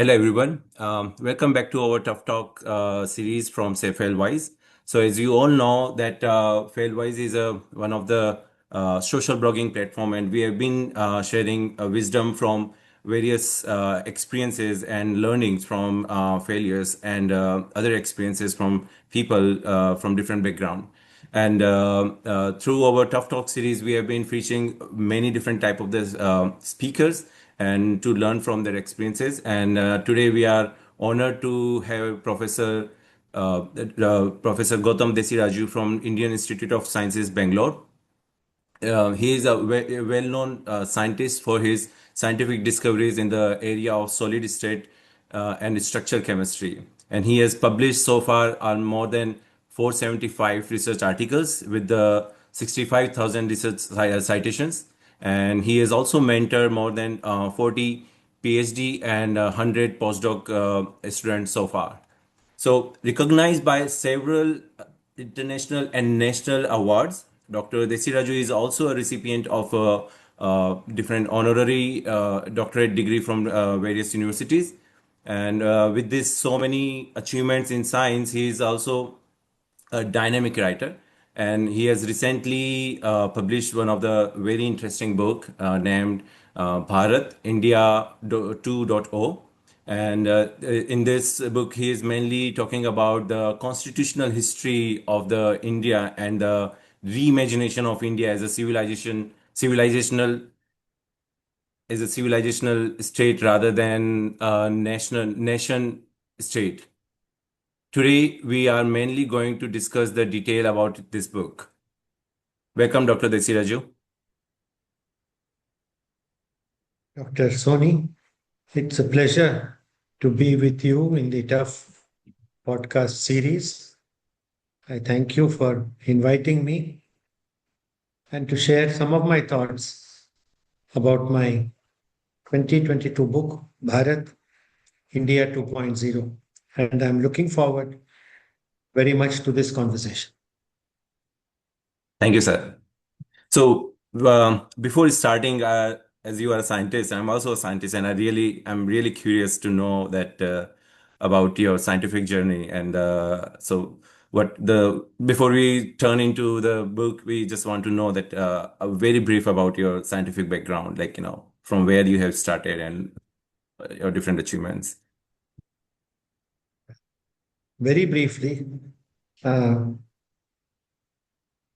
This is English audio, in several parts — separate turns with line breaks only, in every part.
Hello, everyone. Welcome back to our Tough Talk series from FailWise. So, as you all know, that FailWise is one of the social blogging platform, and we have been sharing wisdom from various experiences and learnings from failures and other experiences from people from different background. And through our Tough Talk series, we have been featuring many different type of the speakers and to learn from their experiences. And today we are honored to have Professor Gautam Desiraju from Indian Institute of Sciences, Bangalore. He is a well-known scientist for his scientific discoveries in the area of solid state and structural chemistry. And he has published so far on more than 475 research articles with the 65,000 research citations. And he has also mentored more than 40 PhD and 100 postdoc students so far. So, recognized by several international and national awards, Dr. Desiraju is also a recipient of different honorary doctorate degree from various universities. And with this, so many achievements in science, he is also a dynamic writer. And he has recently published one of the very interesting book named Bharat, India 2.0. And in this book, he is mainly talking about the constitutional history of the India and the reimagination of India as a civilizational state rather than a nation state. Today, we are mainly going to discuss the detail about this book. Welcome, Dr. Desiraju.
Dr. Soni, it's a pleasure to be with you in the TUF podcast series. I thank you for inviting me and to share some of my thoughts about my 2022 book, Bharat, India 2.0. And I'm looking forward very much to this conversation.
Thank you, sir. So, before starting, as you are a scientist, I'm also a scientist, and I'm really curious to know that about your scientific journey. And so, before we turn into the book, we just want to know that a very brief about your scientific background, like from where you have started and your different achievements.
Very briefly, I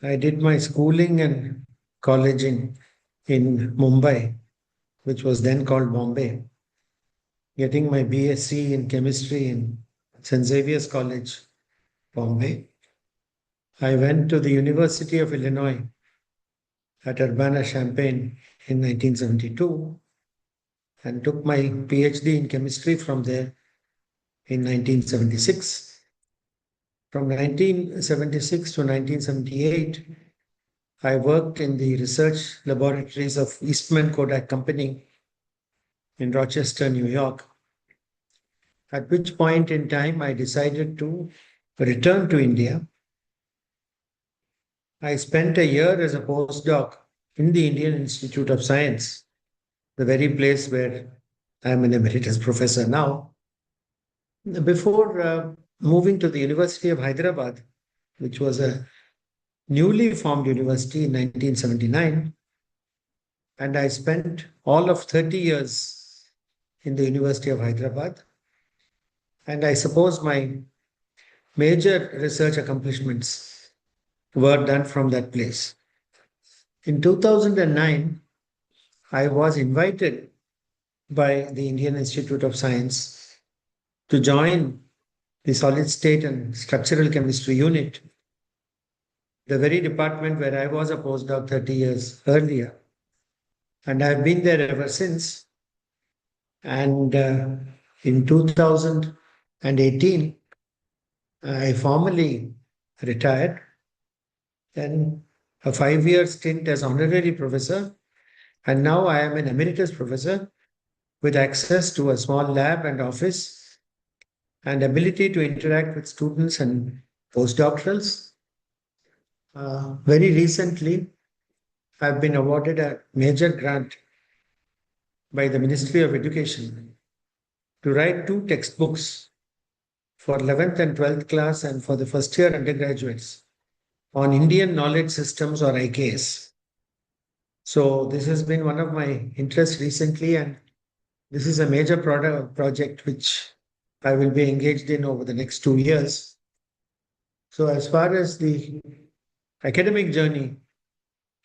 did my schooling and college in Mumbai, which was then called Bombay, getting my BSc in chemistry in St. Xavier's College, Bombay. I went to the University of Illinois at Urbana-Champaign in 1972 and took my PhD in chemistry from there in 1976. From 1976 to 1978, I worked in the research laboratories of Eastman Kodak Company in Rochester, New York, at which point in time I decided to return to India. I spent a year as a postdoc in the Indian Institute of Science, the very place where I am an emeritus professor now. Before moving to the University of Hyderabad, which was a newly formed university in 1979, and I spent all of 30 years in the University of Hyderabad. And I suppose my major research accomplishments were done from that place. In 2009, I was invited by the Indian Institute of Science to join the solid state and structural chemistry unit, the very department where I was a postdoc 30 years earlier. And I've been there ever since. And in 2018, I formally retired. Then a 5-year stint as honorary professor. And now I am an emeritus professor with access to a small lab and office and ability to interact with students and postdoctorals. Very recently, I've been awarded a major grant by the Ministry of Education to write two textbooks for 11th and 12th class and for the first year undergraduates on Indian knowledge systems or IKS. So this has been one of my interests recently, and this is a major project which I will be engaged in over the next 2 years. So as far as the academic journey,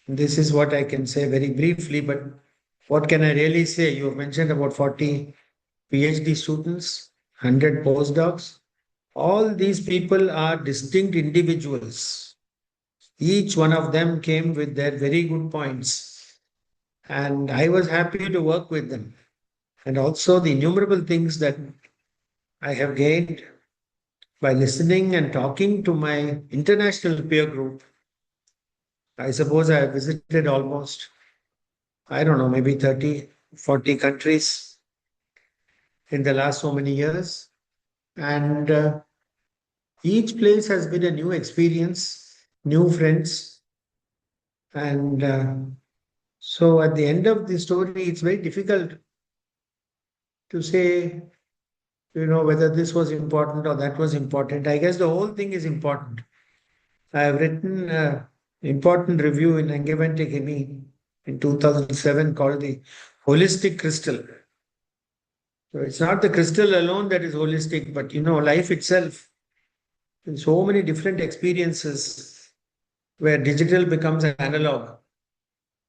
this is what I can say very briefly, but what can I really say? You have mentioned about 40 PhD students, 100 postdocs. All these people are distinct individuals. Each one of them came with their very good points. And I was happy to work with them. And also the innumerable things that I have gained by listening and talking to my international peer group. I suppose I have visited almost, I don't know, maybe 30, 40 countries in the last so many years. And each place has been a new experience, new friends. And so at the end of the story, it's very difficult to say, whether this was important or that was important. I guess the whole thing is important. I have written an important review in Angevente Chemie in 2007 called the Holistic Crystal. So it's not the crystal alone that is holistic, but life itself. In so many different experiences where digital becomes analog.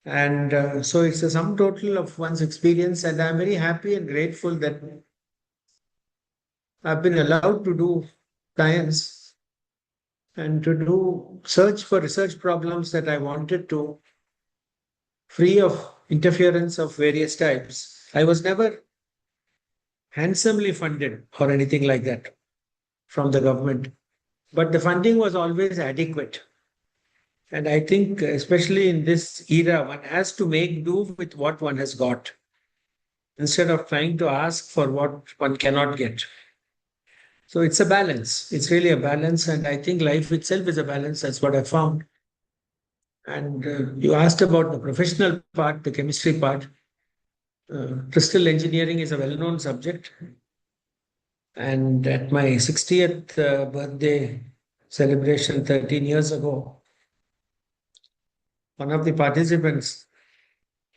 And so it's a sum total of one's experience. And I'm very happy and grateful that I've been allowed to do science and to do search for research problems that I wanted to, free of interference of various types. I was never handsomely funded or anything like that from the government, but the funding was always adequate. And I think, especially in this era, one has to make do with what one has got instead of trying to ask for what one cannot get. So it's a balance. It's really a balance. And I think life itself is a balance. That's what I found. And you asked about the professional part, the chemistry part. Crystal engineering is a well known subject. And at my 60th birthday celebration 13 years ago, one of the participants,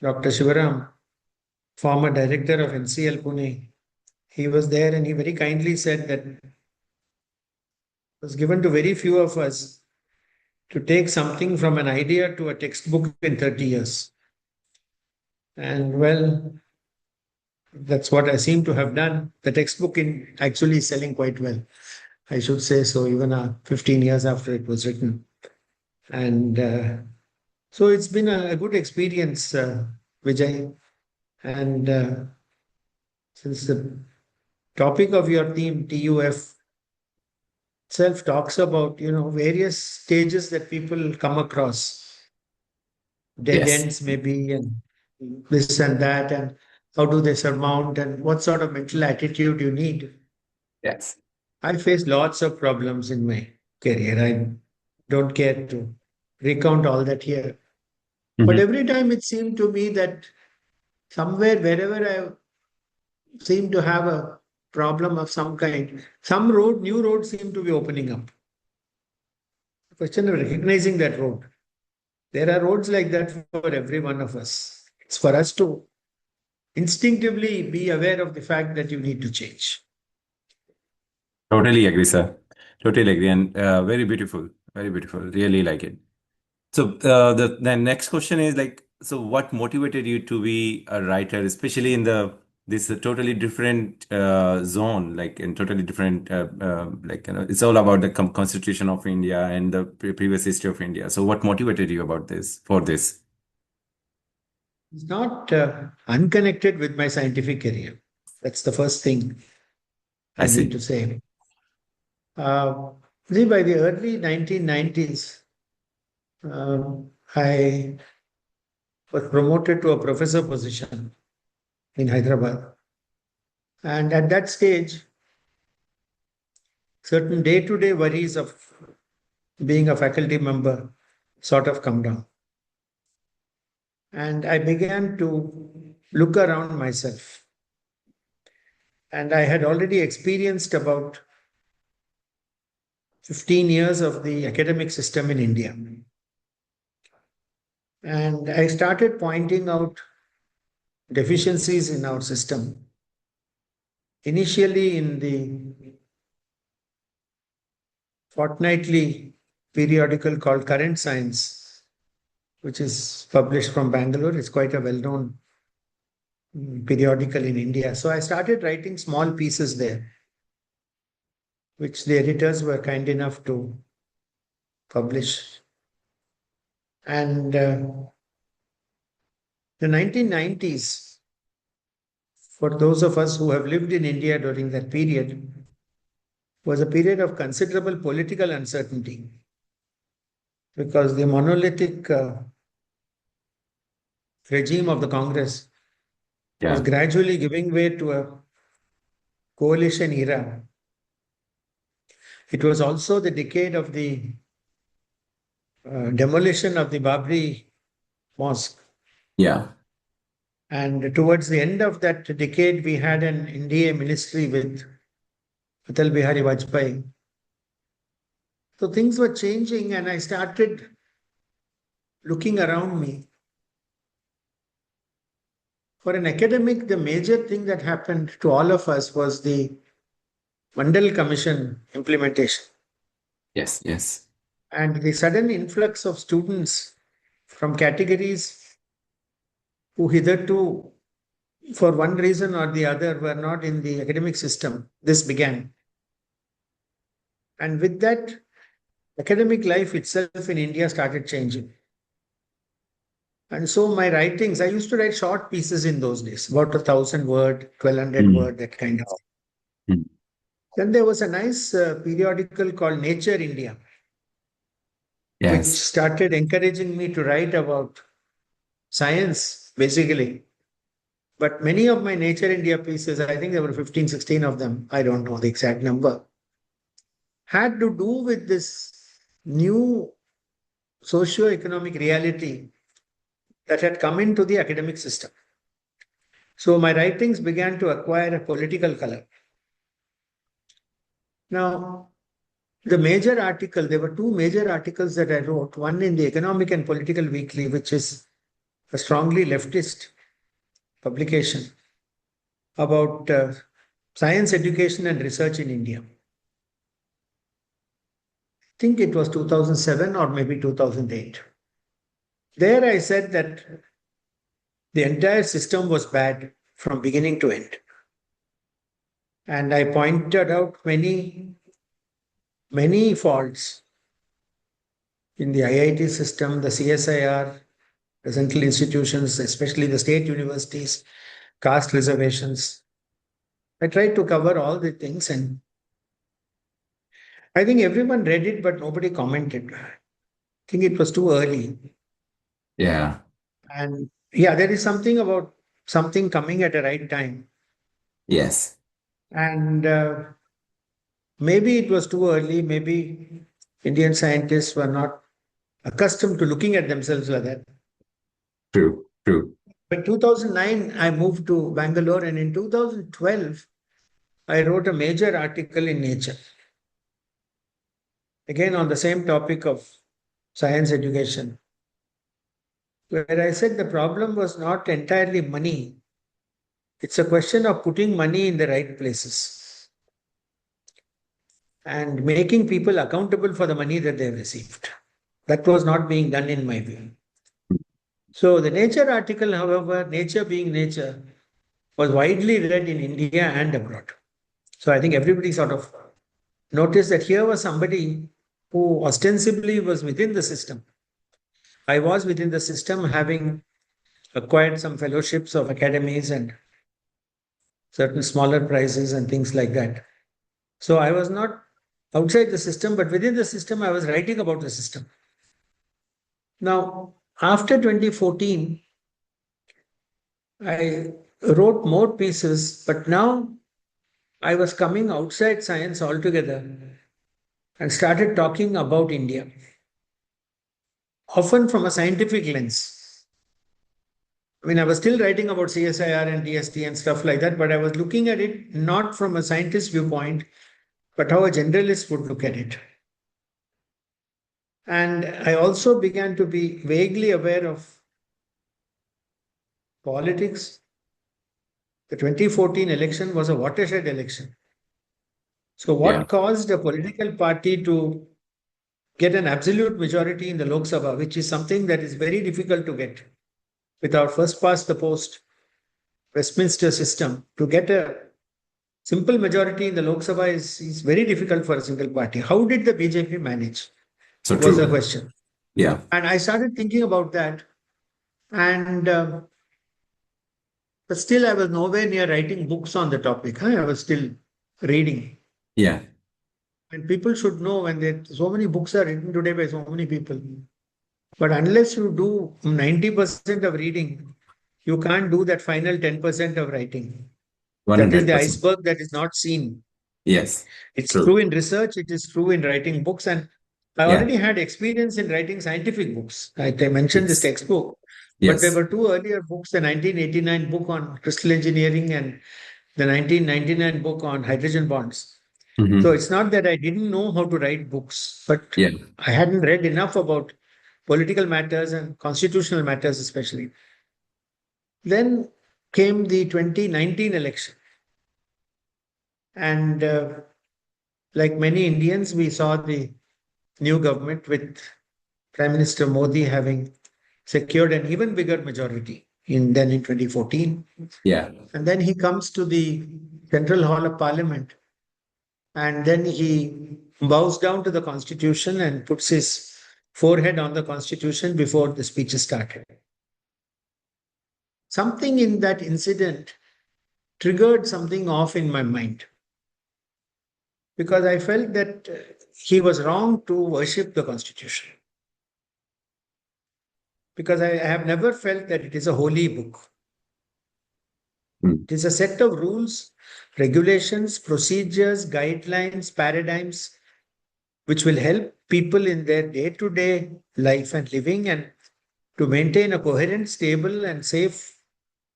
Dr. Shivaram, former director of NCL Pune, he was there and he very kindly said that it was given to very few of us to take something from an idea to a textbook in 30 years. And well, that's what I seem to have done. The textbook in actually is selling quite well, I should say so, even 15 years after it was written. And so it's been a good experience, Vijay. And since the topic of your theme, TUF, itself talks about, various stages that people come across, dead
Yes.
ends maybe, and this and that, and how do they surmount, and what sort of mental attitude you need.
Yes.
I faced lots of problems in my career. I don't care to recount all that here. But
Mhm.
every time it seemed to me that somewhere, wherever I seemed to have a problem of some kind, some road, new road seemed to be opening up. The question of recognizing that road. There are roads like that for every one of us. It's for us to instinctively be aware of the fact that you need to change.
Totally agree, sir. Totally agree. And very beautiful. Very beautiful. Really like it. So the next question is like, so what motivated you to be a writer, especially in this totally different zone, like in totally different like it's all about the Constitution of India and the previous history of India. So what motivated you about this for this?
It's not unconnected with my scientific career. That's the first thing
I
I need
see.
to say. Uh, See, by the early 1990s, I was promoted to a professor position in Hyderabad. And at that stage, certain day to day worries of being a faculty member sort of come down. And I began to look around myself. And I had already experienced about 15 years of the academic system in India. And I started pointing out deficiencies in our system. Initially, in the fortnightly periodical called Current Science, which is published from Bangalore. It's quite a well known periodical in India. So I started writing small pieces there, which the editors were kind enough to publish. And the 1990s, for those of us who have lived in India during that period, was a period of considerable political uncertainty because the monolithic regime of the Congress was
Yeah.
gradually giving way to a coalition era. It was also the decade of the demolition of the Babri Mosque.
Yeah.
And towards the end of that decade, we had an NDA ministry with Atal Bihari Vajpayee. So things were changing, and I started looking around me. For an academic, the major thing that happened to all of us was the Mandal Commission implementation
Yes. Yes.
and the sudden influx of students from categories who hitherto, for one reason or the other, were not in the academic system. This began. And with that, academic life itself in India started changing. And so my writings, I used to write short pieces in those days, about 1,000 word, 1,200
Mm.
word, that kind of.
Mm.
Then there was a nice periodical called Nature India, which
Yes.
started encouraging me to write about science, basically. But many of my Nature India pieces, I think there were 15, 16 of them, I don't know the exact number, had to do with this new socio-economic reality that had come into the academic system. So my writings began to acquire a political color. Now, the major article, there were two major articles that I wrote, one in the Economic and Political Weekly, which is a strongly leftist publication about science education and research in India. I think it was 2007 or maybe 2008. There I said that the entire system was bad from beginning to end. And I pointed out many faults in the IIT system, the CSIR, the central institutions, especially the state universities, caste reservations. I tried to cover all the things, and I think everyone read it, but nobody commented. I think it was too early.
Yeah.
And yeah, there is something about something coming at the right time.
Yes.
And maybe it was too early. Maybe Indian scientists were not accustomed to looking at themselves like that.
True. True.
In 2009, I moved to Bangalore, and in 2012, I wrote a major article in Nature, again on the same topic of science education, where I said the problem was not entirely money. It's a question of putting money in the right places and making people accountable for the money that they've received. That was not being done in my view. So the Nature article, however, Nature being nature, was widely read in India and abroad. So I think everybody sort of noticed that here was somebody who ostensibly was within the system. I was within the system, having acquired some fellowships of academies and certain smaller prizes and things like that. So I was not outside the system, but within the system, I was writing about the system. Now, after 2014, I wrote more pieces, but now I was coming outside science altogether and started talking about India, often from a scientific lens. I mean, I was still writing about CSIR and DST and stuff like that, but I was looking at it not from a scientist viewpoint, but how a generalist would look at it. And I also began to be vaguely aware of politics. The 2014 election was a watershed election. So,
Yeah.
what caused a political party to get an absolute majority in the Lok Sabha, which is something that is very difficult to get with our first past the post Westminster system? To get a simple majority in the Lok Sabha is very difficult for a single party. How did the BJP manage?
So
Was the
true.
question.
Yeah.
And I started thinking about that. And but still, I was nowhere near writing books on the topic. Huh? I was still reading.
Yeah.
And people should know when there so many books are written today by so many people. But unless you do 90% of reading, you can't do that final 10% of writing. That is the
100%.
iceberg that is not seen.
Yes.
It's true
True.
in research, it is true in writing books. And I
Yeah.
already had experience in writing scientific books. I mentioned this
Yes.
textbook, but there
Yes.
were two earlier books, the 1989 book on crystal engineering and the 1999 book on hydrogen bonds. So
Hmm.
it's not that I didn't know how to write books, but
Yeah.
I hadn't read enough about political matters and constitutional matters, especially. Then came the 2019 election. And like many Indians, we saw the new government with Prime Minister Modi having secured an even bigger majority than in 2014.
Yeah.
And then he comes to the Central Hall of Parliament and then he bows down to the Constitution and puts his forehead on the Constitution before the speech started. Something in that incident triggered something off in my mind because I felt that he was wrong to worship the Constitution. Because I have never felt that it is a holy book.
Mm.
It is a set of rules, regulations, procedures, guidelines, paradigms, which will help people in their day to day life and living and to maintain a coherent, stable, and safe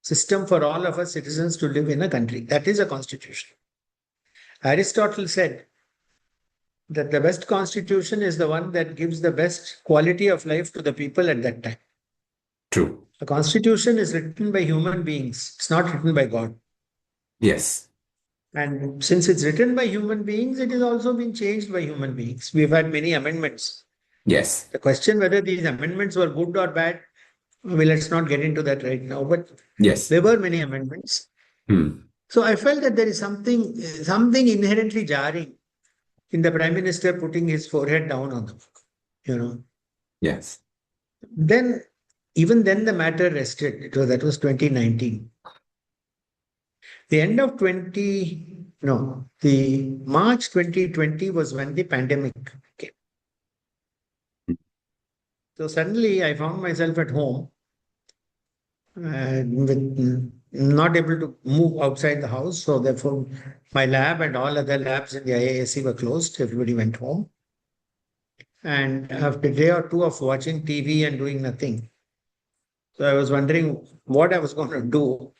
system for all of us citizens to live in a country. That is a constitution. Aristotle said that the best constitution is the one that gives the best quality of life to the people at that time.
True.
The constitution is written by human beings, it's not written by God.
Yes.
And since it's written by human beings, it has also been changed by human beings. We've had many amendments.
Yes.
The question whether these amendments were good or bad, well, let's not get into that right now. But
Yes.
there were many amendments.
Hmm.
So I felt that there is something inherently jarring in the Prime Minister putting his forehead down on the book. You know.
Yes.
Then even then the matter rested. That was 2019. The end of 20, no, the March 2020 was when the pandemic came. So suddenly I found myself at home with not able to move outside the house. So therefore my lab and all other labs in the IASC were closed. Everybody went home. And after a day or two of watching TV and doing nothing, so I was wondering what I was going to do.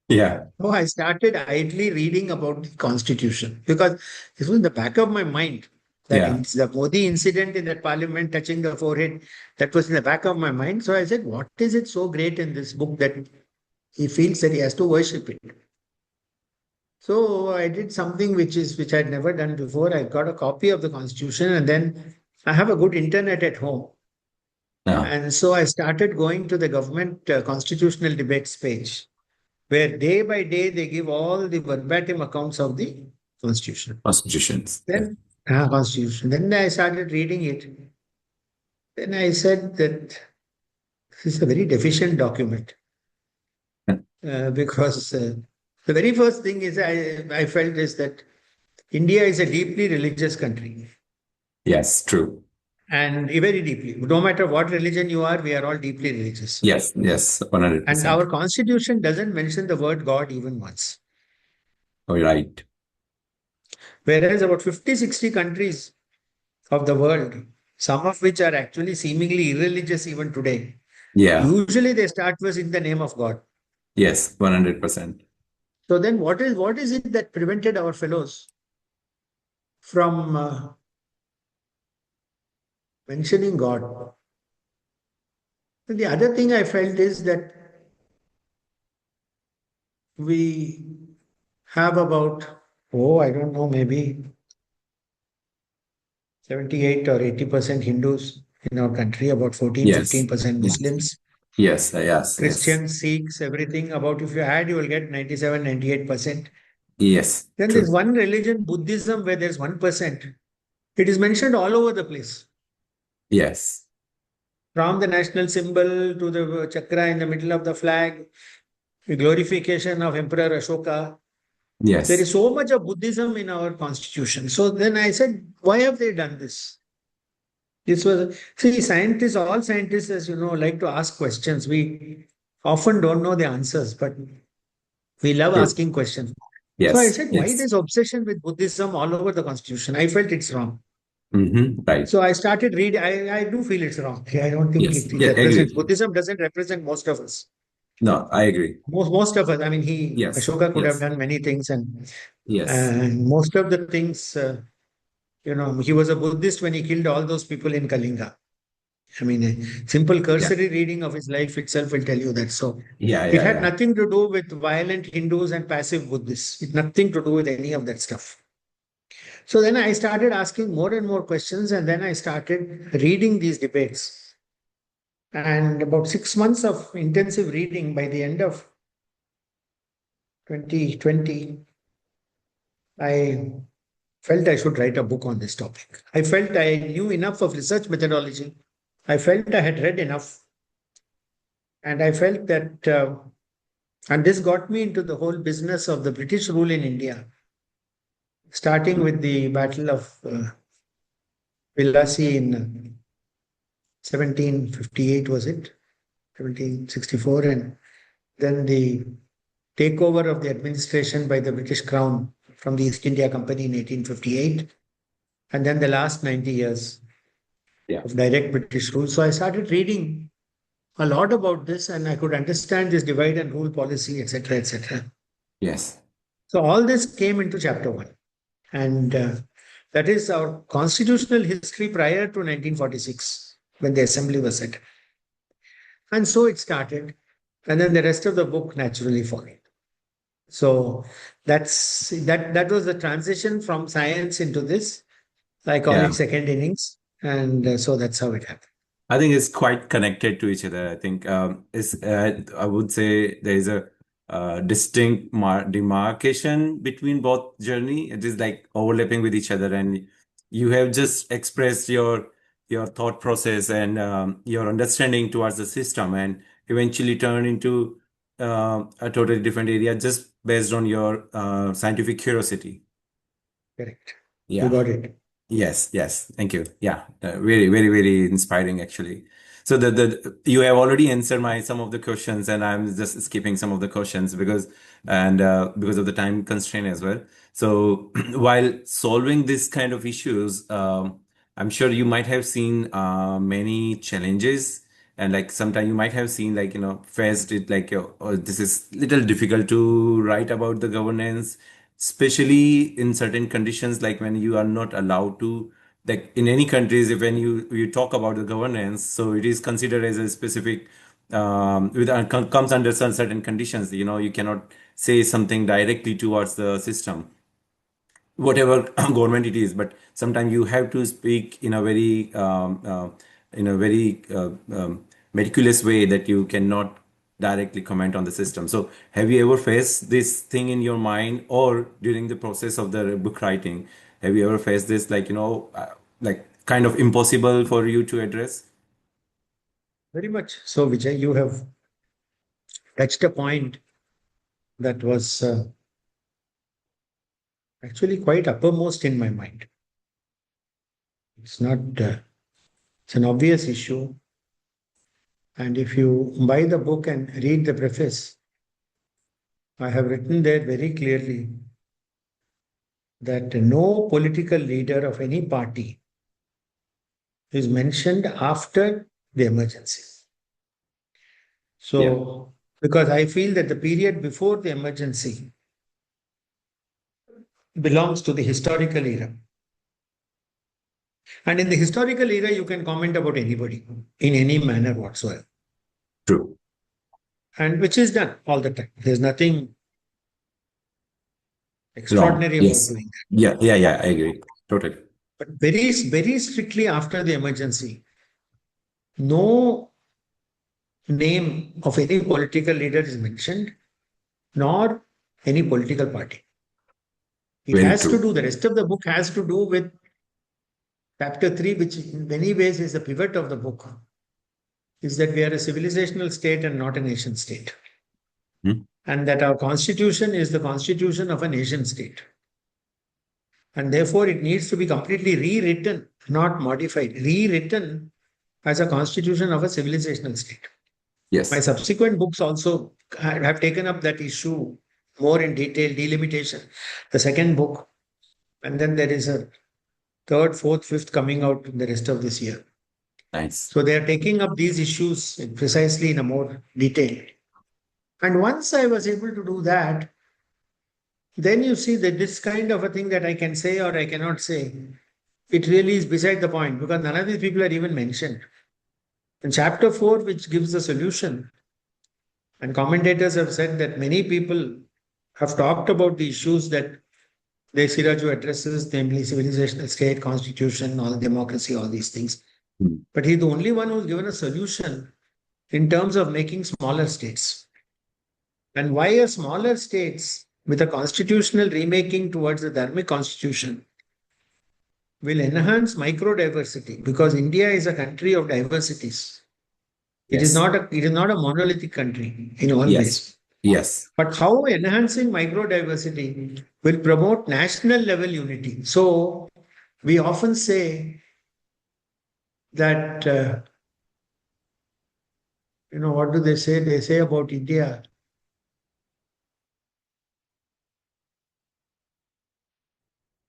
Yeah.
So I started idly reading about the constitution because this was in the back of my mind. That
Yeah.
the Modi incident in that parliament touching the forehead, that was in the back of my mind. So I said, what is it so great in this book that he feels that he has to worship it? So I did something which I'd never done before. I got a copy of the constitution and then I have a good internet at home.
Yeah.
And so I started going to the government constitutional debates page, where day by day they give all the verbatim accounts of the constitution.
Constitutions. Yeah.
Then, constitution. Then I started reading it. Then I said that this is a very deficient document because the very first thing is I felt is that India is a deeply religious country.
Yes. True.
And very deeply. No matter what religion you are, we are all deeply religious.
Yes. Yes.
And
100%.
our constitution doesn't mention the word God even once.
Oh, right.
Whereas about 50, 60 countries of the world, some of which are actually seemingly irreligious even today,
Yeah.
Usually they start with in the name of God.
Yes. 100%.
So then what is it that prevented our fellows from mentioning God? And the other thing I felt is that we have about, oh, I don't know, maybe 78 or 80% Hindus in our country, about 14,
Yes.
15%
Yes.
Muslims,
Yes. Yes. Yes.
Christians, Sikhs, everything. About if you add, you will get 97, 98%.
Yes.
Then there's
True.
one religion, Buddhism, where there's 1%. It is mentioned all over the place.
Yes.
From the national symbol to the chakra in the middle of the flag, the glorification of Emperor Ashoka. There
Yes.
is so much of Buddhism in our constitution. So then I said, why have they done this? This was, see, scientists, all scientists, as you know, like to ask questions. We often don't know the answers, but we love
True.
asking questions. So I
Yes.
said, why
Yes.
this obsession with Buddhism all over the constitution? I felt it's wrong.
Right.
So I started reading. I do feel it's wrong. I don't think
Yes.
it
Yeah.
represents,
Agree.
Buddhism doesn't represent most of us.
No, I agree.
Most of us, I mean,
Yes.
Ashoka could have
Yes.
done many things,
Yes.
and most of the things, he was a Buddhist when he killed all those people in Kalinga. I mean, a simple
Yeah.
cursory reading of his life itself will tell you that. So
Yeah.
it
Yeah.
had
Yeah.
nothing to do with violent Hindus and passive Buddhists. It nothing to do with any of that stuff. So then I started asking more and more questions, and then I started reading these debates. And about 6 months of intensive reading, by the end of 2020, I felt I should write a book on this topic. I felt I knew enough of research methodology. I felt I had read enough. And I felt that, and this got me into the whole business of the British rule in India, starting with the Battle of Villasi in 1758, was it? 1764. And then the takeover of the administration by the British Crown from the East India Company in 1858. And then the last 90 years
Yeah.
of direct British rule. So I started reading a lot about this and I could understand this divide and rule policy, etc., etc.
Yes.
So all this came into chapter one. And that is our constitutional history prior to 1946 when the assembly was set. And so it started. And then the rest of the book naturally followed. So that was the transition from science into this. I call
Yeah.
it second innings. And so that's how it happened.
I think it's quite connected to each other. I think I would say there is a distinct demarcation between both journey. It is like overlapping with each other, and you have just expressed your thought process and your understanding towards the system, and eventually turn into a totally different area just based on your scientific curiosity.
Correct. You
Yeah.
got it.
Yes, yes. Thank you. Yeah, very, very, very inspiring actually. So the you have already answered my some of the questions, and I'm just skipping some of the questions because of the time constraint as well. So while solving this kind of issues, I'm sure you might have seen many challenges, and like sometimes you might have seen like faced it like oh, this is little difficult to write about the governance, especially in certain conditions like when you are not allowed to, like in any countries, if when you talk about the governance, so it is considered as a specific comes under some certain conditions, you cannot say something directly towards the system, whatever government it is, but sometimes you have to speak in a very meticulous way that you cannot directly comment on the system. So have you ever faced this thing in your mind, or during the process of the book writing, have you ever faced this like like kind of impossible for you to address?
Very much. So, Vijay, you have touched a point that was actually quite uppermost in my mind. It's not, it's an obvious issue. And if you buy the book and read the preface, I have written there very clearly that no political leader of any party is mentioned after the emergency.
Yeah.
So, because I feel that the period before the emergency belongs to the historical era. And in the historical era, you can comment about anybody in any manner whatsoever,
True.
and which is done all the time. There's nothing
Wrong.
extraordinary about
Yes.
doing that.
Yeah. Yeah. Yeah. I agree. Totally.
But very, very strictly after the emergency, no name of any political leader is mentioned, nor any political party. It
Very
has to
true.
do, the rest of the book has to do with chapter 3, which in many ways is the pivot of the book, is that we are a civilizational state and not a nation state.
Hmm?
And that our constitution is the constitution of a nation state. And therefore, it needs to be completely rewritten, not modified, rewritten as a constitution of a civilizational state. My
Yes.
subsequent books also have taken up that issue more in detail, delimitation. The second book, and then there is a third, fourth, fifth coming out in the rest of this year.
Nice.
So they are taking up these issues precisely in a more detail. And once I was able to do that, then you see that this kind of a thing that I can say or I cannot say, it really is beside the point because none of these people are even mentioned. In chapter 4, which gives the solution, and commentators have said that many people have talked about the issues that Desiraju addresses, namely civilizational state, constitution, all democracy, all these things.
Hmm.
But he's the only one who's given a solution in terms of making smaller states. And why are smaller states with a constitutional remaking towards the Dharmic constitution will enhance micro diversity because India is a country of diversities.
Yes.
It is not a monolithic country in all
Yes.
ways.
Yes.
But how enhancing micro diversity will promote national level unity. So we often say that what do they say? They say about India.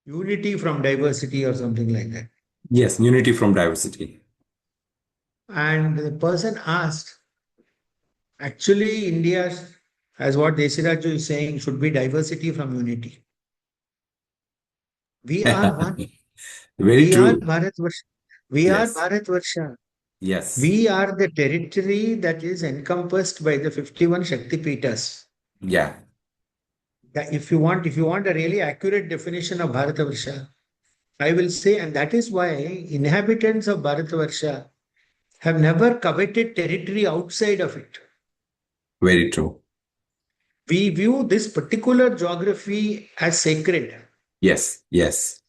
Unity from diversity or something like that.
Yes. Unity from diversity.
And the person asked, actually, India, as what Desiraju is saying, should be diversity from unity. We are one.
Very
We are
true.
Bharatvarsha. We are
Yes.
Bharatvarsha.
Yes.
We are the territory that is encompassed by the 51 Shakti Pitas.
Yeah.
If you want a really accurate definition of Bharatavarsha, I will say, and that is why inhabitants of Bharatavarsha have never coveted territory outside of it.
Very true.
We view this particular geography as sacred,
Yes. Yes.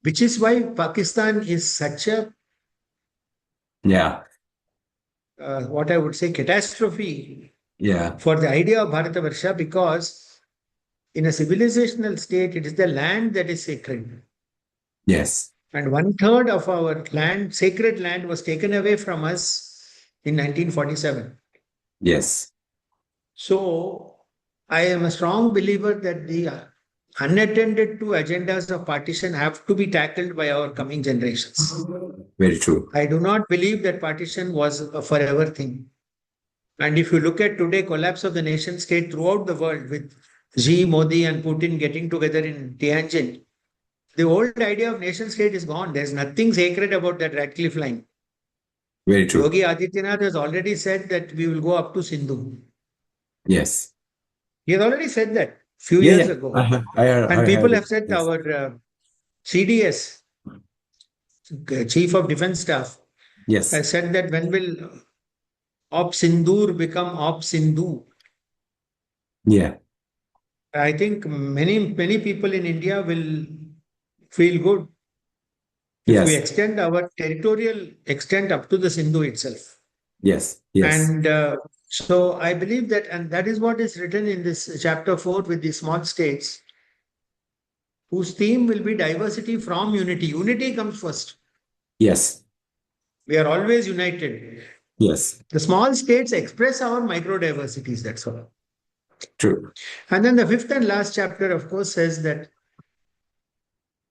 which is why Pakistan is such a,
Yeah.
what I would say, catastrophe
Yeah.
for the idea of Bharatavarsha because in a civilizational state, it is the land that is sacred.
Yes.
And one third of our land, sacred land, was taken away from us in 1947.
Yes.
So I am a strong believer that the unattended to agendas of partition have to be tackled by our coming generations.
Very true.
I do not believe that partition was a forever thing. And if you look at today, collapse of the nation state throughout the world with Xi, Modi and Putin getting together in Tianjin, the old idea of nation state is gone. There's nothing sacred about that Radcliffe line.
Very true.
Yogi Adityanath has already said that we will go up to Sindhu.
Yes.
He has already said that few
Yeah.
years
Yeah.
ago.
I
And
heard
people
it.
have said
Yes.
our CDS, Chief of Defense Staff,
Yes.
has said that when will Op Sindoor become Op Sindhu?
Yeah.
I think many people in India will feel good if we
Yes.
extend our territorial extent up to the Sindhu itself.
Yes. Yes.
And so I believe that, and that is what is written in this chapter 4 with the small states, whose theme will be diversity from unity. Unity comes first.
Yes.
We are always united.
Yes.
The small states express our micro diversities, that's all.
True.
And then the fifth and last chapter, of course, says that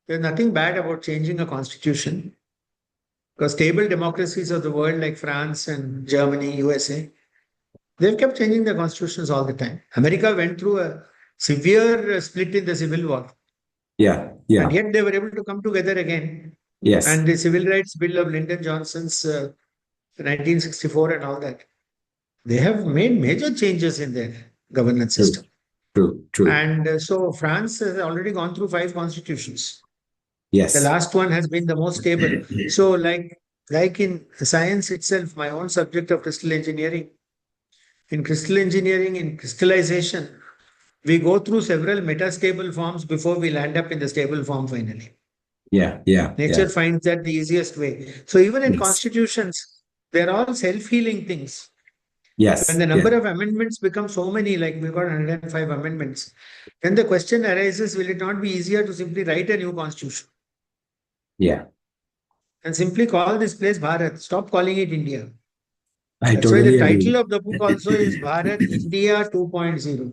there's nothing bad about changing a constitution because stable democracies of the world like France and Germany, USA, They've kept changing the constitutions all the time. America went through a severe split in the Civil War,
Yeah.
and
Yeah.
yet they were able to come together again.
Yes.
And the Civil Rights Bill of Lyndon Johnson's 1964 and all that, they have made major changes in their governance
True.
system.
True. True.
And so France has already gone through 5 constitutions. The
Yes.
last one has been the most stable. So, like in science itself, my own subject of crystal engineering, in crystallization, we go through several metastable forms before we land up in the stable form finally.
Yeah. Yeah.
Nature
Yeah.
finds that the easiest way. So even in
Yes.
constitutions, they're all self-healing things. When
Yes.
the
Yes.
number of amendments become so many, like we've got 105 amendments, then the question arises, will it not be easier to simply write a new constitution
Yeah.
and simply call this place Bharat? Stop calling it India.
I
That's why the
totally
title
agree.
of the book also is Bharat India 2.0.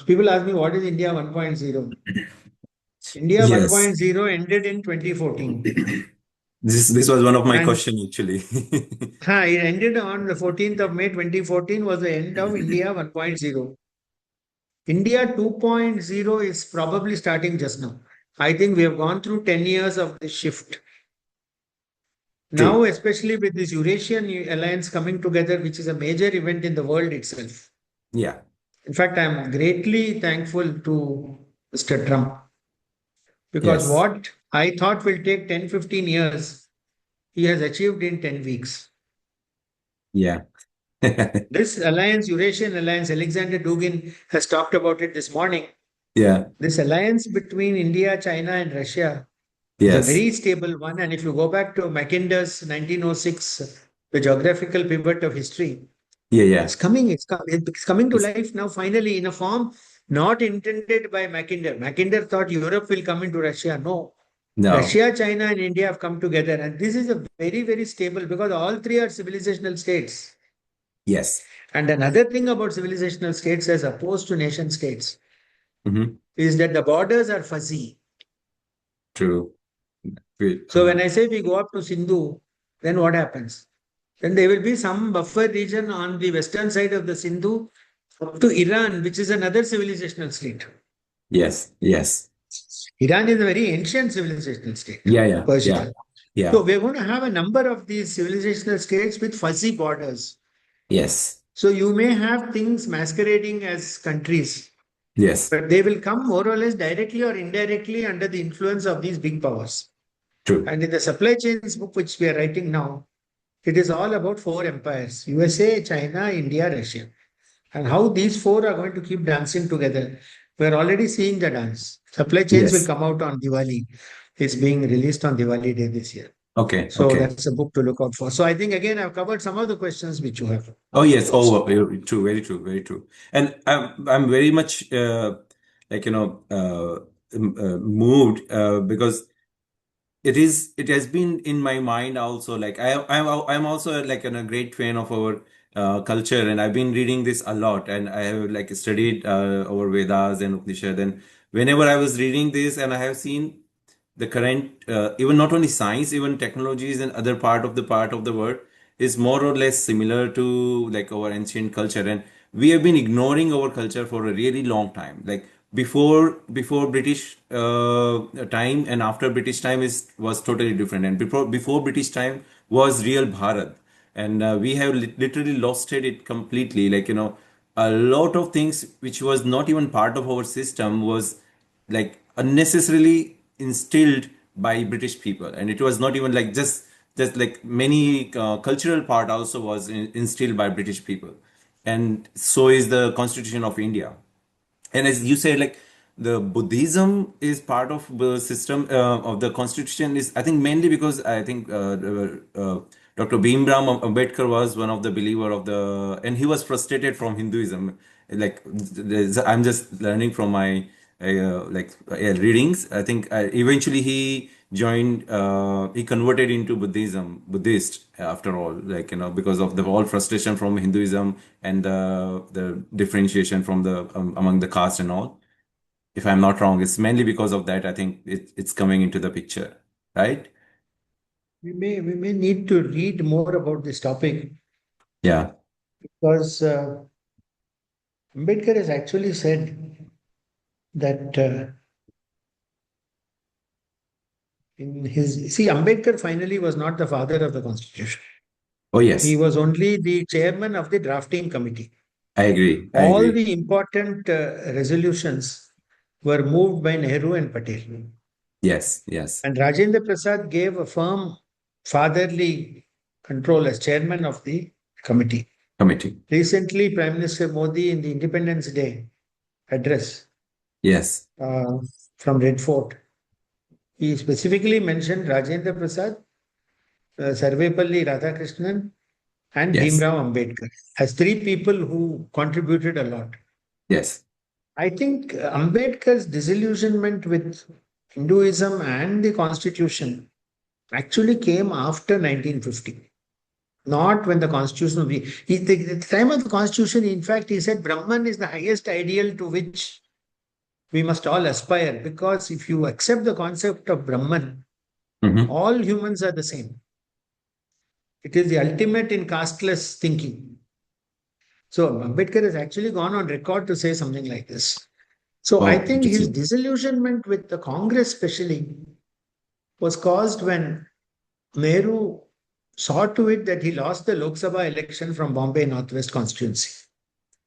People ask me, what is India 1.0? India
Yes.
1.0 ended in 2014.
This was one of my
And
question actually.
it ended on the 14th of May 2014 was the end of India 1.0. India 2.0 is probably starting just now. I think we have gone through 10 years of this shift. Now,
True.
especially with this Eurasian alliance coming together, which is a major event in the world itself.
Yeah.
In fact, I'm greatly thankful to Mr. Trump because
Yes.
what I thought will take 10, 15 years, he has achieved in 10 weeks.
Yeah.
This alliance, Eurasian alliance, Alexander Dugin has talked about it this morning.
Yeah.
This alliance between India, China, and Russia is a
Yes.
very stable one. And if you go back to Macinder's 1906, the geographical pivot of history,
Yeah. Yeah.
it's coming to
It's,
life now finally in a form not intended by Mackinder. Mackinder thought Europe will come into Russia. No.
no.
Russia, China, and India have come together. And this is a very, very stable because all three are civilizational states.
Yes.
And another thing about civilizational states as opposed to nation states
Hmm.
is that the borders are fuzzy.
True. Good.
So when I say we go up to Sindhu, then what happens? Then there will be some buffer region on the western side of the Sindhu up to Iran, which is another civilizational state.
Yes. Yes.
Iran is a very ancient civilizational state,
Yeah. Yeah. Yeah.
Persia.
Yeah.
So we're going to have a number of these civilizational states with fuzzy borders.
Yes.
So you may have things masquerading as countries,
Yes.
but they will come more or less directly or indirectly under the influence of these big powers.
True.
And in the supply chains book, which we are writing now, it is all about four empires: USA, China, India, Russia. And how these four are going to keep dancing together. We're already seeing the dance. Supply chains will
Yes.
come out on Diwali. It's being released on Diwali Day this year.
Okay.
So
Okay.
that's a book to look out for. So I think again I've covered some of the questions which you have
Oh yes.
posed.
Oh, very true. Very true. Very true. And I'm very much like moved because it has been in my mind also. Like I'm also like a great fan of our culture, and I've been reading this a lot, and I have like studied our Vedas and Upanishad, and whenever I was reading this, and I have seen the current even not only science, even technologies and other part of the world is more or less similar to like our ancient culture, and we have been ignoring our culture for a really long time. Like before British time and after British time is was totally different, and before British time was real Bharat, and we have literally lost it completely. Like a lot of things which was not even part of our system was like unnecessarily instilled by British people, and it was not even like just like many cultural part also was instilled by British people, and so is the Constitution of India. And as you said, like the Buddhism is part of the system of the constitution is, I think, mainly because I think Dr. Bhimrao Ambedkar was one of the believer of the, and he was frustrated from Hinduism. Like I'm just learning from my readings. I think eventually he joined, he converted into Buddhist after all, like because of the all frustration from Hinduism and the differentiation from the among the caste and all. If I'm not wrong, it's mainly because of that. I think it's coming into the picture, right?
We may need to read more about this topic
Yeah.
Because Ambedkar has actually said that in his see, Ambedkar finally was not the father of the constitution.
Oh,
He
yes.
was only the chairman of the drafting committee.
I agree. I
All
agree.
the important resolutions were moved by Nehru and Patel.
Yes. Yes.
And Rajendra Prasad gave a firm fatherly control as chairman of the committee.
Committee.
Recently, Prime Minister Modi in the Independence Day address
Yes.
uh, from Red Fort, he specifically mentioned Rajendra Prasad, Sarvepalli Radhakrishnan, and
Yes.
Bhimrao Ambedkar as three people who contributed a lot.
Yes.
I think Ambedkar's disillusionment with Hinduism and the constitution actually came after 1950, not when the constitution was. At the time of the constitution, in fact, he said Brahman is the highest ideal to which we must all aspire, because if you accept the concept of Brahman,
Hmm.
all humans are the same. It is the ultimate in casteless thinking. So Ambedkar has actually gone on record to say something like this. So I
Oh,
think his
interesting.
disillusionment with the Congress, especially, was caused when Nehru saw to it that he lost the Lok Sabha election from Bombay Northwest constituency.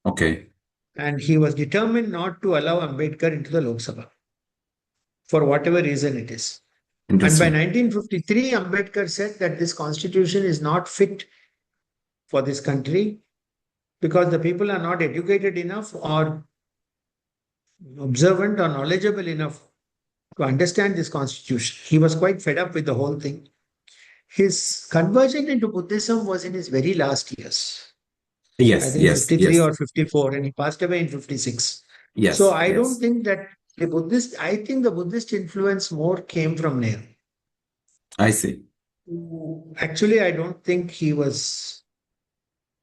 Okay.
And he was determined not to allow Ambedkar into the Lok Sabha for whatever reason it is. And by
Interesting.
1953, Ambedkar said that this constitution is not fit for this country because the people are not educated enough or observant or knowledgeable enough to understand this constitution. He was quite fed up with the whole thing. His conversion into Buddhism was in his very last years. I
Yes.
think
Yes.
53
Yes.
or 54, and he passed away in 56. So
Yes.
I don't
Yes.
think that I think the Buddhist influence more came from Nehru.
I see.
Actually, I don't think
He was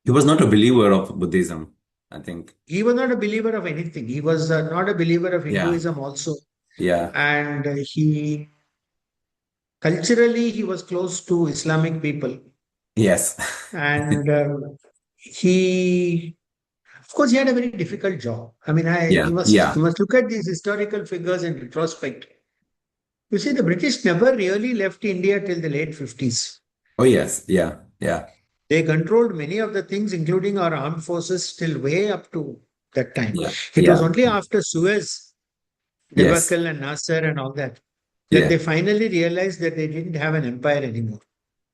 not a believer of Buddhism, I think.
he was not a believer of anything. He was not a believer of
Yeah.
Hinduism also.
Yeah.
And he culturally, he was close to Islamic people.
Yes.
And he, of course, he had a very difficult job. I mean,
Yeah.
you
Yeah.
must look at these historical figures in retrospect. You see, the British never really left India till the late 50s.
Oh, yes. Yeah. Yeah.
They controlled many of the things, including our armed forces, till way up to that time.
Yeah.
It was
Yeah.
only after Suez
Yes.
debacle and Nasser and all that that
Yeah.
they finally realized that they didn't have an empire anymore.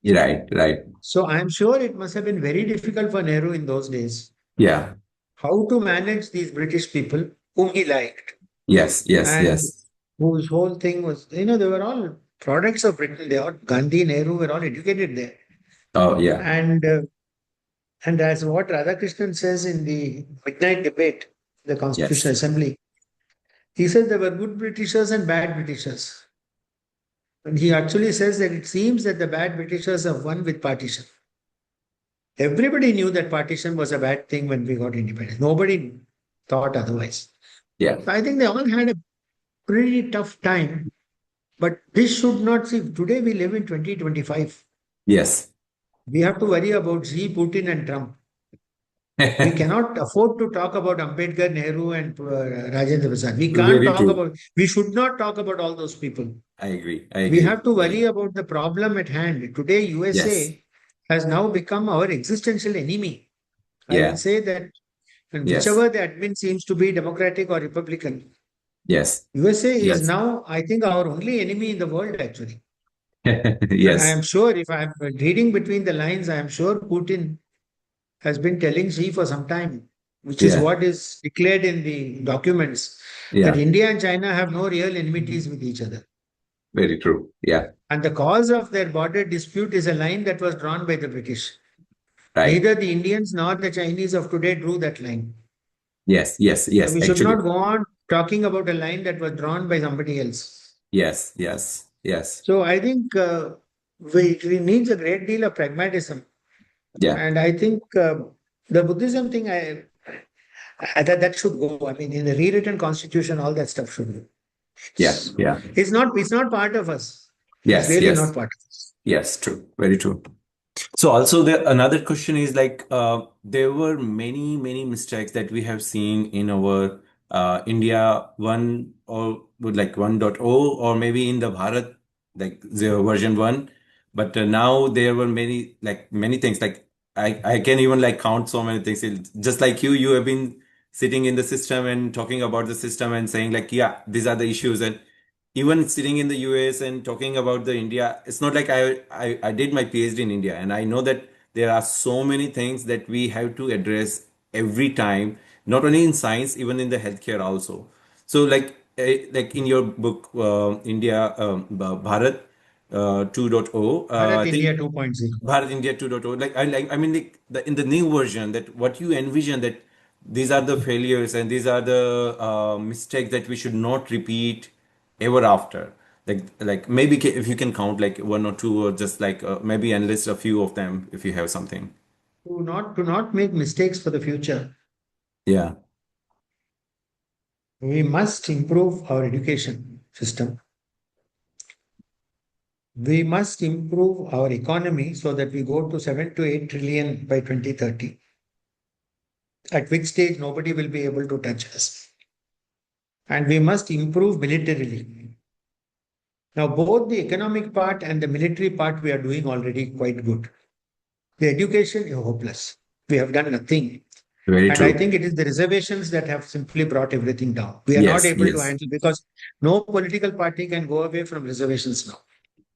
Right. Right.
So I'm sure it must have been very difficult for Nehru in those days
Yeah.
how to manage these British people whom he liked
Yes. Yes.
and
Yes.
whose whole thing was, they were all products of Britain. They all, Gandhi, Nehru were all educated there.
Oh, yeah.
And as what Radhakrishnan says in the midnight debate, the Constitutional
Yes.
Assembly, he said there were good Britishers and bad Britishers. And he actually says that it seems that the bad Britishers have won with partition. Everybody knew that partition was a bad thing when we got independence. Nobody thought otherwise.
Yeah.
So I think they all had a pretty tough time. But this should not see. Today we live in 2025.
Yes.
We have to worry about Xi, Putin, and Trump. We cannot afford to talk about Ambedkar, Nehru, and Rajendra Prasad. We can't
Very
talk
true.
about, we should not talk about all those people.
I agree. I
We
agree.
have to
Yeah.
worry about the problem at hand. Today,
Yes.
USA has now become our existential enemy. I will
Yeah.
say that, and
Yes.
whichever the admin seems to be Democratic or Republican,
Yes.
USA is
Yes.
now, I think, our only enemy in the world, actually. And I
Yes.
am sure, if I'm reading between the lines, I am sure Putin has been telling Xi for some time, which is
Yeah.
what is declared in the documents, that
Yeah.
India and China have no real enmities with each other.
Very true. Yeah.
And the cause of their border dispute is a line that was drawn by the British.
Right.
Neither the Indians nor the Chinese of today drew that line.
Yes. Yes.
So
Yes.
we should
Actually.
not go on talking about a line that was drawn by somebody else.
Yes. Yes. Yes.
So I think we need a great deal of pragmatism.
Yeah.
And I think the Buddhism thing, that should go. I mean, in the rewritten constitution, all that stuff should go.
Yeah. Yeah.
It's not part of us. It's
Yes.
really
Yes.
not part of us.
Yes. True. Very true. So also another question is like there were many mistakes that we have seen in our India 1 or with like 1.0 or maybe in the Bharat like the version 1, but now there were many things like I can even like count so many things. Just like you have been sitting in the system and talking about the system and saying like yeah, these are the issues. And even sitting in the US and talking about the India, it's not like I did my PhD in India and I know that there are so many things that we have to address every time, not only in science, even in the healthcare also. So like in your book, India, Bharat 2.0,
Bharat
I
India
think
2.0.
Bharat India 2.0, I mean like in the new version that what you envision that these are the failures and these are the mistakes that we should not repeat ever after. Like maybe if you can count like one or two or just like maybe enlist a few of them if you have something.
To not make mistakes for the future,
Yeah.
we must improve our education system. We must improve our economy so that we go to 7 to 8 trillion by 2030, at which stage nobody will be able to touch us. And we must improve militarily. Now, both the economic part and the military part we are doing already quite good. The education is hopeless. We have done nothing.
Very
And I
true.
think it is the reservations that have simply brought everything down. We are not
Yes,
able to
yes.
handle because no political party can go away from reservations now.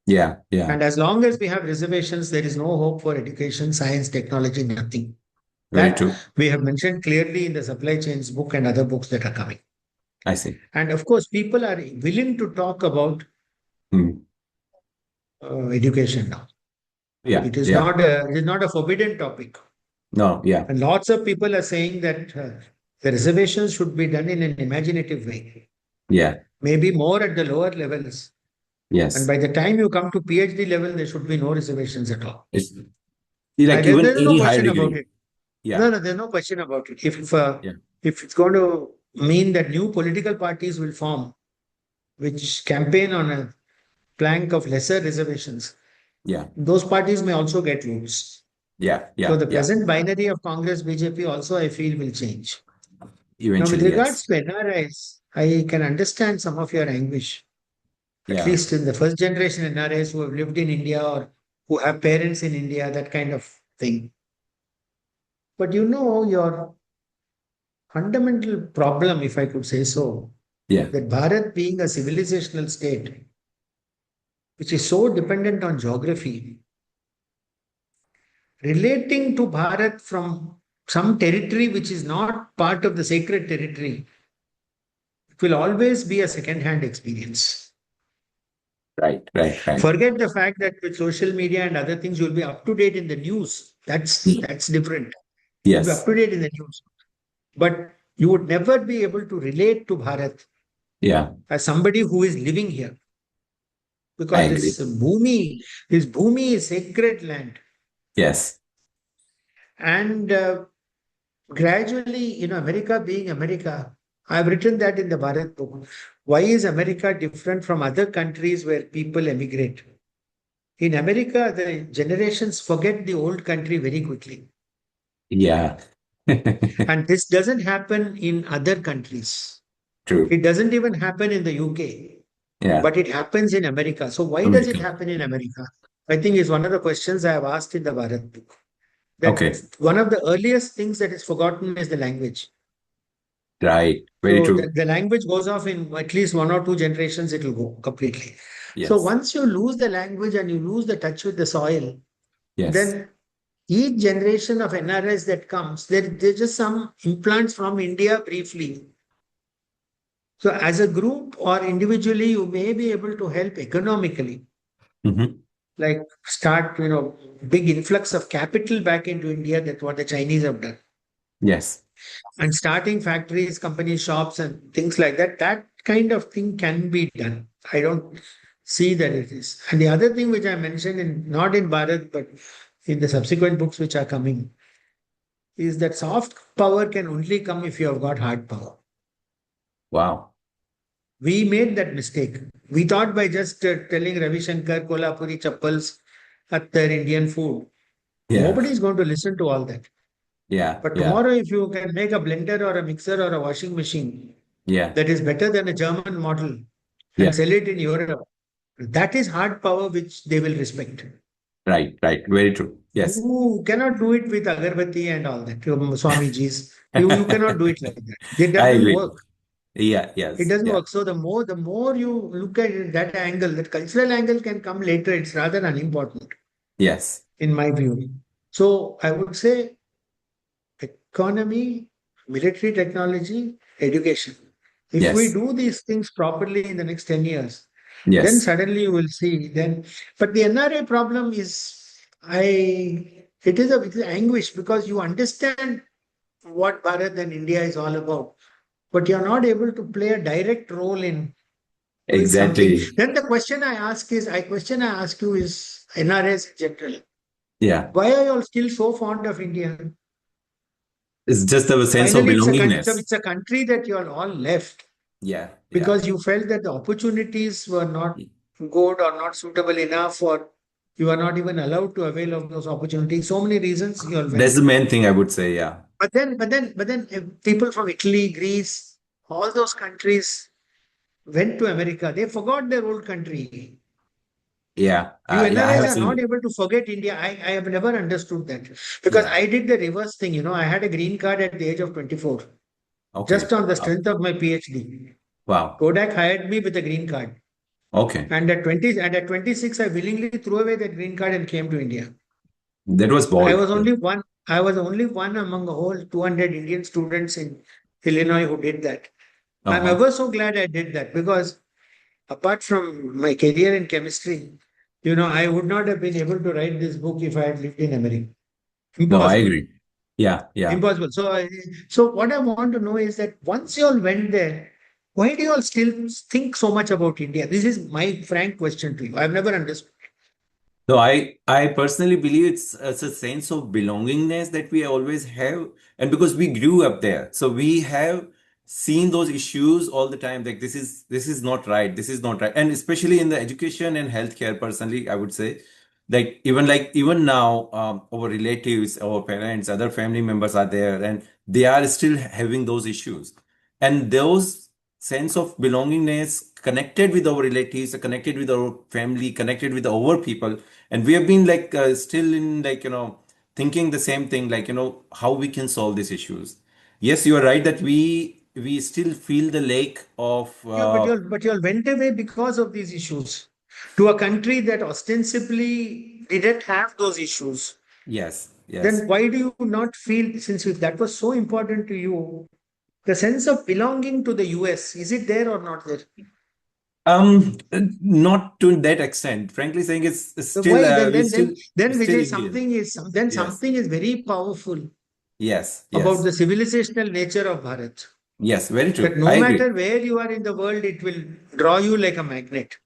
Yeah, yeah.
And as long as we have reservations, there is no hope for education, science, technology, nothing.
Very
That
true.
we have mentioned clearly in the supply chains book and other books that are coming.
I see.
And of course, people are willing to talk about
Hmm.
education now.
Yeah,
It is
yeah.
not a forbidden topic.
No, yeah.
And lots of people are saying that the reservations should be done in an imaginative way,
Yeah.
maybe more at the lower levels. And
Yes.
by the time you come to PhD level, there should be no reservations at all.
It's like even
There's no
any higher
question about
degree.
it.
Yeah.
No, there's no question about it.
Yeah.
If it's going to mean that new political parties will form, which campaign on a plank of lesser reservations,
Yeah.
those parties may also get votes.
Yeah.
So
Yeah.
the
Yeah.
present binary of Congress BJP also I feel will change. Now, with
Eventually,
regards
yes.
to NRIs, I can understand some of your anguish, at
Yeah.
least in the first generation NRIs who have lived in India or who have parents in India, that kind of thing. But your fundamental problem, if I could say so,
Yeah.
that Bharat being a civilizational state, which is so dependent on geography, relating to Bharat from some territory which is not part of the sacred territory, it will always be a second-hand experience.
Right. Right. Right.
Forget the fact that with social media and other things, you'll be up to date in the news. That's different. You'll be up
Yes.
to date in the news. But you would never be able to relate to Bharat
Yeah.
as somebody who is living here.
I
Because
agree.
this bhumi is sacred land.
Yes.
And gradually, America being America, I've written that in the Bharat book. Why is America different from other countries where people emigrate? In America, the generations forget the old country very quickly.
Yeah.
And this doesn't happen in other countries.
True.
It doesn't even happen in the UK,
Yeah.
but it happens in America. So, why does it
America.
happen in America? I think is one of the questions I have asked in the Bharat book. That
Okay.
one of the earliest things that is forgotten is the language.
Right. Very
So,
true.
the language goes off in at least one or two generations, it will go completely. So,
Yes.
once you lose the language and you lose the touch with the soil,
Yes.
then each generation of NRS that comes, there's just some implants from India briefly. So, as a group or individually, you may be able to help economically,
Hmm.
like start, big influx of capital back into India. That's what the Chinese have done.
Yes.
And starting factories, companies, shops, and things like that, that kind of thing can be done. I don't see that it is. And the other thing which I mentioned, not in Bharat, but in the subsequent books which are coming, is that soft power can only come if you have got hard power.
Wow.
We made that mistake. We thought by just telling Ravi Shankar, Kolhapuri chappals, Attar, Indian food,
Yeah.
Nobody is going to listen to all that.
Yeah.
But
Yeah.
tomorrow, if you can make a blender or a mixer or a washing machine
Yeah.
that is better than a German model
Yeah.
and sell it in Europe, that is hard power which they will respect.
Right. Right. Very true. Yes.
You cannot do it with agarbatti and all that, Swamiji's. You cannot do it like that. That
I
doesn't
agree.
work.
Yeah.
It
Yes.
doesn't
Yeah.
work. So the more you look at it, that angle, that cultural angle can come later. It's rather unimportant
Yes.
in my view. So I would say economy, military technology, education. If we
Yes.
do these things properly in the next 10 years, then
Yes.
suddenly you will see. Then, but the NRA problem is, it's anguish because you understand what Bharat and India is all about, but you're not able to play a direct role in doing something.
Exactly.
Then the question I ask you is NRS in general.
Yeah.
Why are you all still so fond of India?
It's just a sense of
Finally,
belongingness.
it's a country that you all left
Yeah. Yeah.
because you felt that the opportunities were not good or not suitable enough, or you are not even allowed to avail of those opportunities. So many reasons you all
That's
went.
the main thing I would say. Yeah.
People from Italy, Greece, all those countries went to America. They forgot their old country.
Yeah.
You
Yeah. I
NRIs
have
are
seen
not
it.
able to forget India. I have never understood that because
Yeah.
I did the reverse thing. I had a green card at the age of 24, just
Okay.
on the strength of my PhD.
Wow.
Kodak hired me with a green card.
Okay.
And at 26, I willingly threw away that green card and came to India.
That was
I
bold.
was only one. I was only one among a whole 200 Indian students in Illinois who did that. I'm
Uh-huh.
ever so glad I did that because apart from my career in chemistry, I would not have been able to write this book if I had lived in America.
No, I
Impossible.
agree. Yeah. Yeah.
Impossible. So what I want to know is that once you all went there, why do you all still think so much about India? This is my frank question to you. I've never understood.
No, I personally believe it's a sense of belongingness that we always have, and because we grew up there, so we have seen those issues all the time. Like this is not right, this is not right, and especially in the education and healthcare. Personally, I would say, like even now, our relatives, our parents, other family members are there, and they are still having those issues, and those sense of belongingness connected with our relatives, connected with our family, connected with our people, and we have been like still in like thinking the same thing, like how we can solve these issues. Yes, you are right that we still feel the lack of
But you all went away because of these issues to a country that ostensibly didn't have those issues.
yes, yes.
Then why do you not feel, since if that was so important to you, the sense of belonging to the US, is it there or not there?
Not to that extent, frankly saying. It's
So
still
why then
we
then
still
then then
still
Vijay,
Indian. Yes,
something is very powerful
yes,
about the
yes,
civilizational nature of Bharat.
yes, very
That
true, I
no
agree.
matter where you are in the world, it will draw you like a magnet.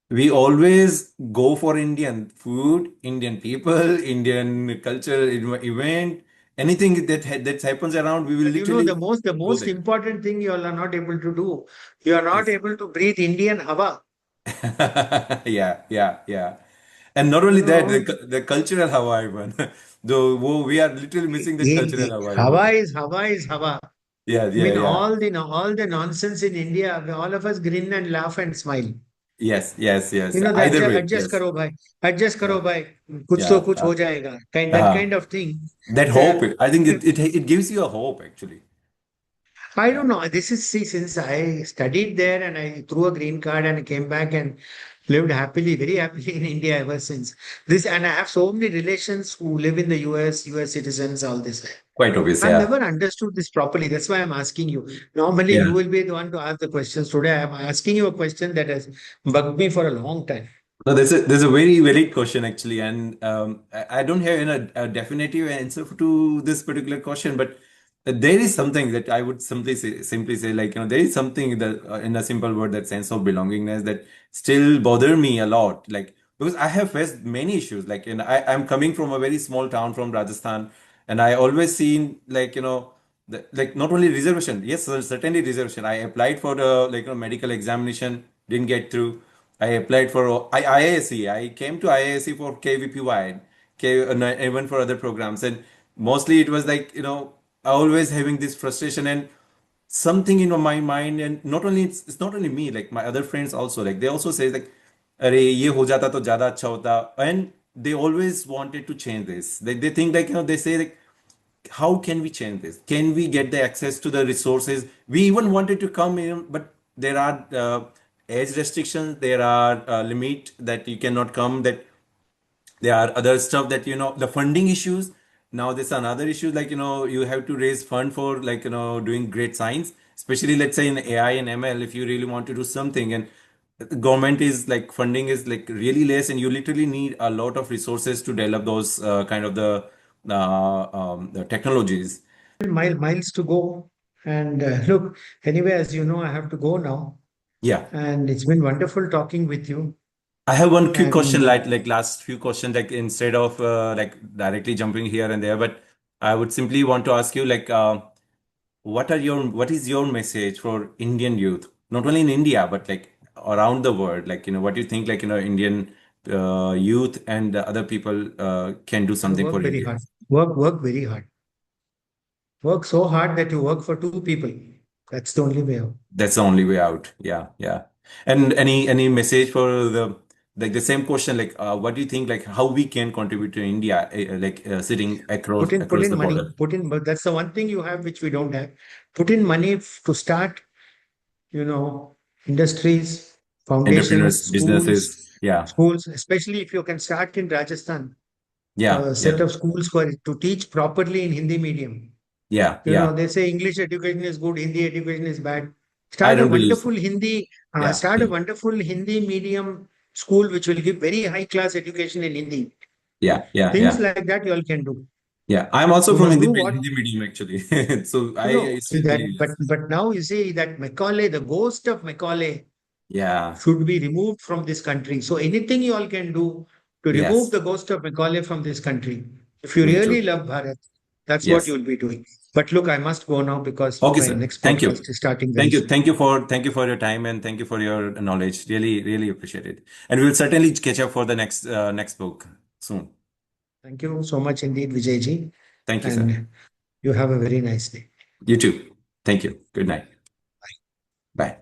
We always go for Indian food, Indian people, Indian culture event, anything that happens around, we will
But
literally
the
go
most
there.
important thing you all are not able to do, you are not
Yes.
able to breathe Indian hava.
Yeah, yeah, yeah. And not only
You
that,
know,
the cultural Hawaii one. Though we are literally missing that cultural Hawaii
hava
one.
is hava is hava.
Yeah,
I
yeah,
mean,
yeah.
all the nonsense in India, all of us grin and laugh and smile.
Yes, yes, yes.
The
Either way,
adjust
yes.
karo bhai, adjust
Yeah,
karo bhai, kuch to
yeah.
kuch ho jayega. That
Uh,
kind of thing.
that hope,
Uh,
I think it gives you a hope actually.
I
Yeah,
don't know. Since I studied there and I threw a green card and I came back and lived happily, very happily in India ever since. And I have so many relations who live in the US citizens, all this.
quite obvious.
I've
Yeah,
never understood this properly. That's why I'm asking you. Normally,
yeah.
you will be the one to ask the questions. Today, I'm asking you a question that has bugged me for a long time.
No, there's a very valid question actually, and I don't have a definitive answer to this particular question, but there is something that I would simply say, like there is something that in a simple word, that sense of belongingness that still bother me a lot, like because I have faced many issues, like I'm coming from a very small town from Rajasthan, and I always seen like like not only reservation, yes, certainly reservation. I applied for the like medical examination, didn't get through. I applied for IISc. I came to IISc for KVPY. okay, and even for other programs. And mostly it was like, always having this frustration and something in my mind. And not only it's not only me, like my other friends also, like they also say like, अरे ये हो जाता तो ज़्यादा अच्छा होता. And they always wanted to change this. They think like, they say like, how can we change this? Can we get the access to the resources? We even wanted to come in, but there are age restrictions. There are limit that you cannot come. That there are other stuff that the funding issues. Now there's another issue, like you have to raise fund for like doing great science, especially let's say in AI and ML. If you really want to do something, and government is like funding is like really less, and you literally need a lot of resources to develop those kind of the technologies.
Miles to go. And look, anyway, as you know, I have to go now.
Yeah.
And it's been wonderful talking with you.
I have one quick question,
And
like last few questions, like instead of like directly jumping here and there, but I would simply want to ask you like, what is your message for Indian youth, not only in India but like around the world? Like, what do you think, like, Indian youth and other people can do something
work
for
very
India?
hard. Work very hard. Work so hard that you work for two people. That's the only way out.
That's the only way out. Yeah, yeah. And any message for the like the same question, like what do you think, like how we can contribute to India, like sitting across
Put
across
in
the
money.
border?
Put in, but that's the one thing you have which we don't have. Put in money to start, you know, industries,
Entrepreneurs,
foundations,
businesses. Yeah,
schools, especially if you can start in Rajasthan,
yeah,
a
yeah,
set of schools for to teach properly in Hindi medium.
yeah, yeah.
They say English education is good, Hindi education is bad.
I don't believe so. Yeah,
Start a
yeah,
wonderful Hindi medium school which will give very high class education in Hindi.
yeah, yeah,
Things
yeah.
like that you all can do.
Yeah, I'm also
You
from
must do what
Hindi medium actually. So
you
I
know. See
still
that,
believe
but
this.
now you see that Macaulay, the ghost of Macaulay,
Yeah,
should be removed from this country. So anything you all can do to remove
yes,
the ghost of Macaulay from this country. If you
very
really
true.
love Bharat, that's what
Yes.
you'll be doing. But look, I must go now because
Okay,
my
sir.
next
Thank
podcast
you.
is starting very
Thank you.
soon.
Thank you for your time and thank you for your knowledge. Really, really appreciate it. And we'll certainly catch up for the next book soon.
Thank you so much indeed, Vijayji.
Thank you, sir.
And you have a very nice day.
You too. Thank you. Good night. Bye.